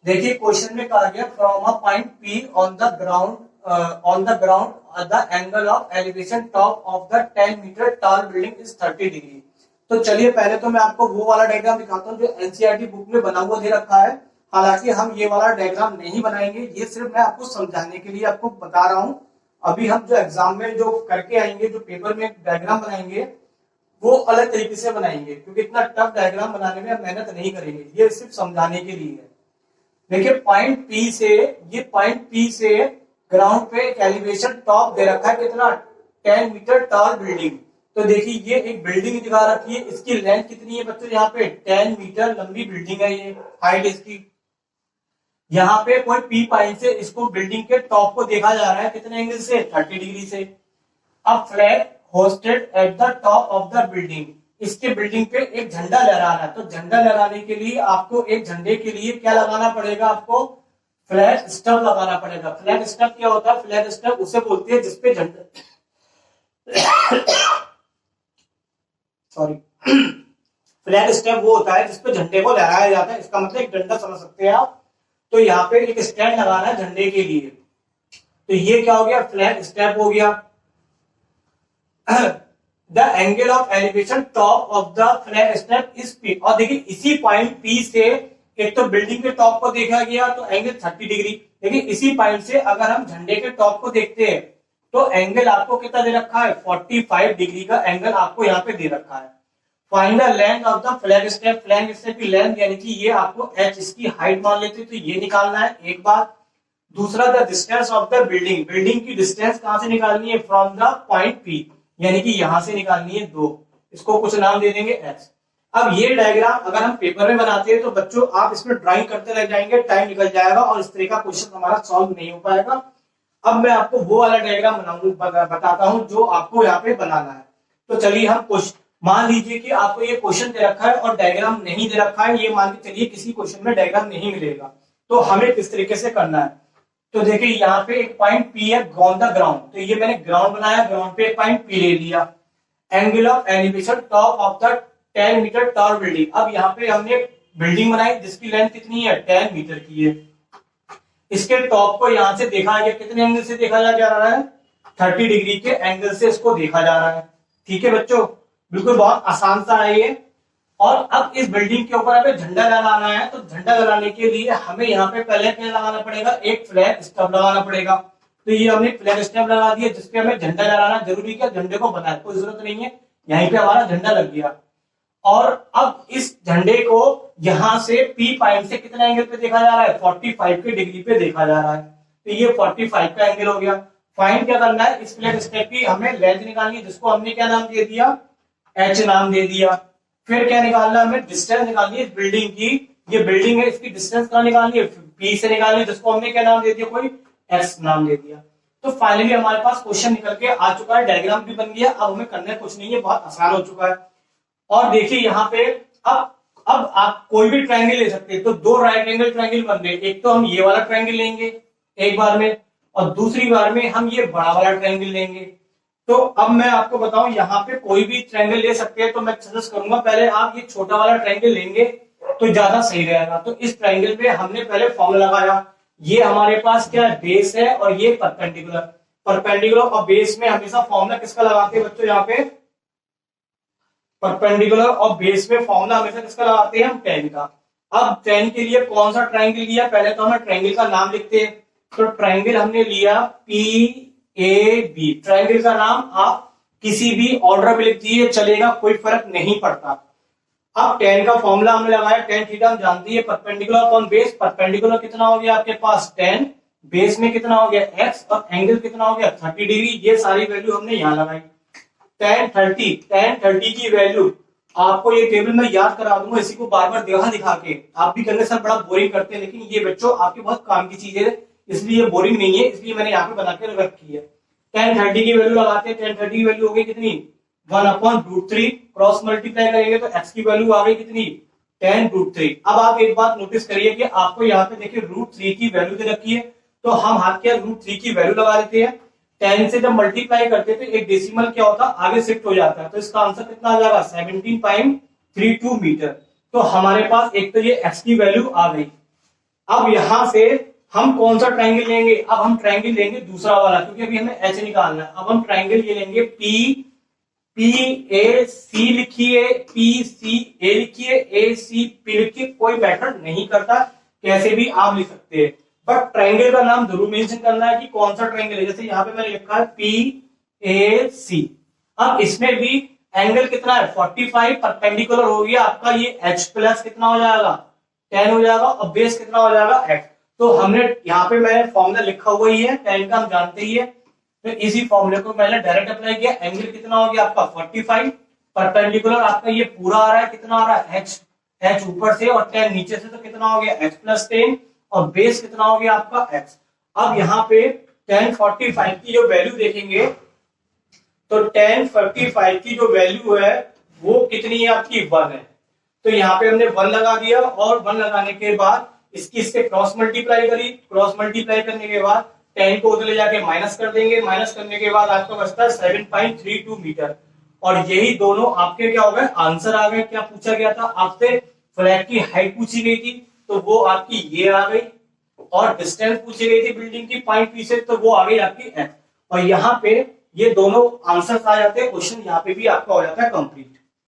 देखिए क्वेश्चन में कहा गया from a point P on the ground the angle of elevation top of the 10 metre tall building is 30 degree. तो चलिए पहले तो मैं आपको वो वाला डायग्राम दिखाता हूँ जो एनसीईआरटी बुक में बना हुआ दे रखा है। हालांकि हम ये वाला डायग्राम नहीं बनाएंगे, ये सिर्फ मैं आपको समझाने के लिए आपको बता रहा हूँ। अभी हम जो एग्जाम में जो करके आएंगे, जो पेपर में डायग्राम बनाएंगे वो अलग तरीके से बनाएंगे, क्योंकि इतना टफ डायग्राम बनाने में हम मेहनत नहीं करेंगे, ये सिर्फ समझाने के लिए है। देखिए पॉइंट पी से ग्राउंड पे एक एलिवेशन टॉप दे रखा है कितना, 10 मीटर टॉल बिल्डिंग। तो देखिए ये एक बिल्डिंग दिखा रखी है, इसकी लेंथ कितनी है बच्चों, यहाँ पे 10 मीटर लंबी बिल्डिंग है, ये हाइट इसकी। यहाँ पे कोई पी पॉइंट से इसको बिल्डिंग के टॉप को देखा जा रहा है कितने एंगल से, 30 डिग्री से। अब flag hosted at the top of the building, इसके बिल्डिंग पे एक झंडा लहरा रहा है। तो झंडा लहराने के लिए आपको एक झंडे के लिए क्या लगाना पड़ेगा, आपको फ्लैग स्टंप लगाना पड़ेगा। फ्लैग स्टंप क्या होता है, फ्लैग स्टंप उसे बोलते हैं जिसपे झंडा सॉरी फ्लैग स्टंप वो होता है जिसपे झंडे को लहराया जाता है, इसका मतलब एक डंडा समझ सकते हैं आप। तो यहाँ पे एक स्टैंड लगाना है झंडे के लिए, तो ये क्या हो गया, फ्लैग स्टंप हो गया। The angle of elevation top of the flag stamp is P, और देखिए इसी पॉइंट पी से एक तो बिल्डिंग के टॉप को देखा गया तो एंगल 30 डिग्री। देखिए इसी पॉइंट से अगर हम झंडे के टॉप को देखते हैं तो एंगल आपको कितना दे रखा है, 45 डिग्री का एंगल आपको यहाँ पे दे रखा है। Find the length of the flag step, flag step की लेंथ यानी कि ये आपको h इसकी हाइट मान लेते हैं तो ये निकालना है एक बात। दूसरा the distance of the building, building की डिस्टेंस कहां से निकालनी है, फ्रॉम द पॉइंट पी, यानी कि यहां से निकालनी है 2, इसको कुछ नाम दे देंगे x। अब ये डायग्राम अगर हम पेपर में बनाते हैं तो बच्चों आप इसमें ड्राइंग करते रह जाएंगे, टाइम निकल जाएगा और इस तरह का क्वेश्चन हमारा सॉल्व नहीं हो पाएगा। अब मैं आपको वो वाला डायग्राम बताता हूं जो आपको यहाँ पे बनाना है। तो चलिए हम क्वेश्चन, मान लीजिए कि आपको ये क्वेश्चन दे रखा है और डायग्राम नहीं दे रखा है, ये मान के चलिए किसी क्वेश्चन में डायग्राम नहीं मिलेगा, तो हमें किस तरीके से करना है। तो देखिए यहाँ पे एक पॉइंट पी है ऑन द ग्राउंड, तो ये मैंने ग्राउंड बनाया, ग्राउंड पे एक पॉइंट पी ले लिया। Angle of elevation top of the 10 metre tall building, अब यहाँ पे हमने बिल्डिंग बनाई जिसकी लेंथ कितनी है, 10 मीटर की है। इसके टॉप को यहां से देखा गया, कितने एंगल से देखा जा रहा है, 30 डिग्री के एंगल से इसको देखा जा रहा है। ठीक है बच्चों, बिल्कुल बहुत आसान सा है ये। और अब इस बिल्डिंग के ऊपर हमें झंडा लगाना है, तो झंडा लगाने के लिए हमें यहाँ पे पहले क्या लगाना पड़ेगा, एक फ्लैग स्टंप लगाना पड़ेगा। तो ये हमने फ्लैग स्टंप लगा दिया जिसपे हमें झंडा लगाना जरूरी, क्या झंडे को बनाए कोई जरूरत नहीं है, यहीं पे हमारा झंडा लग गया। और अब इस झंडे को यहां से पी पॉइंट से कितना एंगल पे देखा जा रहा है, 45 के डिग्री पे देखा जा रहा है, तो ये 45 का एंगल हो गया। फाइंड क्या करना है, इस फ्लैग स्टेप की हमें लेंथ निकालनी है जिसको हमने क्या नाम दे दिया, h नाम दे दिया। फिर क्या निकालना है, हमें डिस्टेंस निकालनी है इस बिल्डिंग की, ये बिल्डिंग है इसकी डिस्टेंस कहां निकालनी है, पी से निकालनी है जिसको हमने क्या नाम दे दिया, कोई x नाम दे दिया। तो फाइनली हमारे पास क्वेश्चन निकल के आ चुका है, डायग्राम भी बन गया, अब हमें करना कुछ नहीं है, बहुत आसान हो चुका है। और देखिए यहाँ पे अब आप कोई भी ट्रायंगल ले सकते हैं, तो 2 राइट एंगल ट्रायंगल बन रहे, एक तो हम ये वाला ट्रायंगल लेंगे एक बार में, और दूसरी बार में हम ये बड़ा वाला ट्रायंगल लेंगे। तो अब मैं आपको बताऊं, यहाँ पे कोई भी ट्रायंगल ले सकते हैं, तो मैं सजेस्ट करूंगा पहले आप ये छोटा वाला ट्रायंगल लेंगे तो ज्यादा सही रहेगा। तो इस ट्रायंगल में हमने पहले फॉर्मूला लगाया, ये हमारे पास क्या बेस है और ये परपेंडिकुलर और बेस में हमेशा फॉर्मूला किसका लगाते हैं बच्चों, यहाँ पे परपेंडिकुलर और बेस में फॉर्मूला हमेशा किसका लगाते हैं, हम tan का। अब tan के लिए कौन सा ट्रायंगल लिया, पहले तो हम ट्रायंगल का नाम लिखते हैं। तो ट्रायंगल हमने लिया PAB, ट्रायंगल का नाम आप किसी भी ऑर्डर में लिख दीजिए चलेगा, कोई फर्क नहीं पड़ता। अब tan का फॉर्मूला हमने लगाया, tan थीटा हम जानती है, परपेंडिकुलर अपॉन बेस, परपेंडिकुलर कितना हो गया आपके पास 10, बेस में कितना हो गया x, और एंगल कितना हो गया 30 डिग्री। ये सारी वैल्यू हमने यहाँ लगाई। tan 30 की वैल्यू आपको ये टेबल में याद करा दूंगा, इसी को बार बार दिखा के आप भी करने सर बड़ा बोरिंग करते हैं, लेकिन ये बच्चों आपके बहुत काम की चीज है, इसलिए बोरिंग नहीं है, इसलिए मैंने यहाँ पे बना के रखी है। tan 30 की वैल्यू लगाते हैं, tan 30 की वैल्यू हो गई कितनी, 1/√3, क्रॉस मल्टीप्लाई करेंगे तो x की वैल्यू आ गई कितनी, tan√3। अब आप एक बात नोटिस करिए कि आपको यहाँ पे देखिए √3 की वैल्यू दे रखी है, तो हम हाथ के √3 की वैल्यू लगा देते हैं। 10 से जब मल्टीप्लाई करते हैं तो एक डेसिमल क्या होता है आगे शिफ्ट हो जाता है, तो इसका आंसर कितना आ जाएगा 17.32 मीटर। तो हमारे पास एक तो ये x की वैल्यू आ गई। अब यहां से हम कौन सा ट्रायंगल लेंगे? अब हम ट्रायंगल लेंगे दूसरा वाला, क्योंकि अभी हमें एच निकालना है। अब हम ट्रायंगल ये लेंगे पी ए सी लिखिए, पी सी ए लिखिए, ए सी पी लिखिए, कोई मैटर नहीं करता, कैसे भी आप लिख सकते हैं, बट ट्रायंगल का नाम जरूर मेंशन करना है कि कौन सा ट्रायंगल है। जैसे यहाँ पे मैंने लिखा है पी ए सी। अब इसमें भी एंगल कितना है? 45 परपेंडिकुलर हो गया आपका, ये एच प्लस कितना हो जाएगा? 10 हो जाएगा, और बेस कितना हो जाएगा? एक्स। तो हमने यहाँ पे मैंने फॉर्मूला लिखा हुआ ही है, 10 का हम जानते ही है, तो इसी फॉर्मूले को मैंने डायरेक्ट अप्लाई किया। एंगल कितना हो गया आपका? 45 परपेंडिकुलर आपका ये पूरा आ रहा है, कितना आ रहा है? एच। एच ऊपर से और 10 नीचे से, तो कितना हो गया? एच प्लस 10, और बेस कितना हो गया आपका? एक्स। अब यहाँ पे 1045 की जो वैल्यू देखेंगे, तो 1045 की जो वैल्यू है वो कितनी है आपकी? 1 है। तो यहाँ पे हमने 1 लगा दिया, और 1 लगाने के बाद इससे क्रॉस मल्टीप्लाई करी। क्रॉस मल्टीप्लाई करने के बाद 10 को उधर ले जाके माइनस कर देंगे। माइनस करने के बाद आपका बचता है 7.32 मीटर। और यही दोनों आपके क्या हो गए? आंसर आ गए। क्या पूछा गया था आपसे? फ्लैग की हाइट पूछी गई थी, तो वो आपकी ये आ गई, और डिस्टेंस पूछी गई थी बिल्डिंग की पॉइंट पी से, तो वो आ गई आपकी एच। और यहाँ पे ये दोनों आंसर आ जाते हैं, क्वेश्चन यहाँ पे भी आपका हो जाता है कंप्लीट।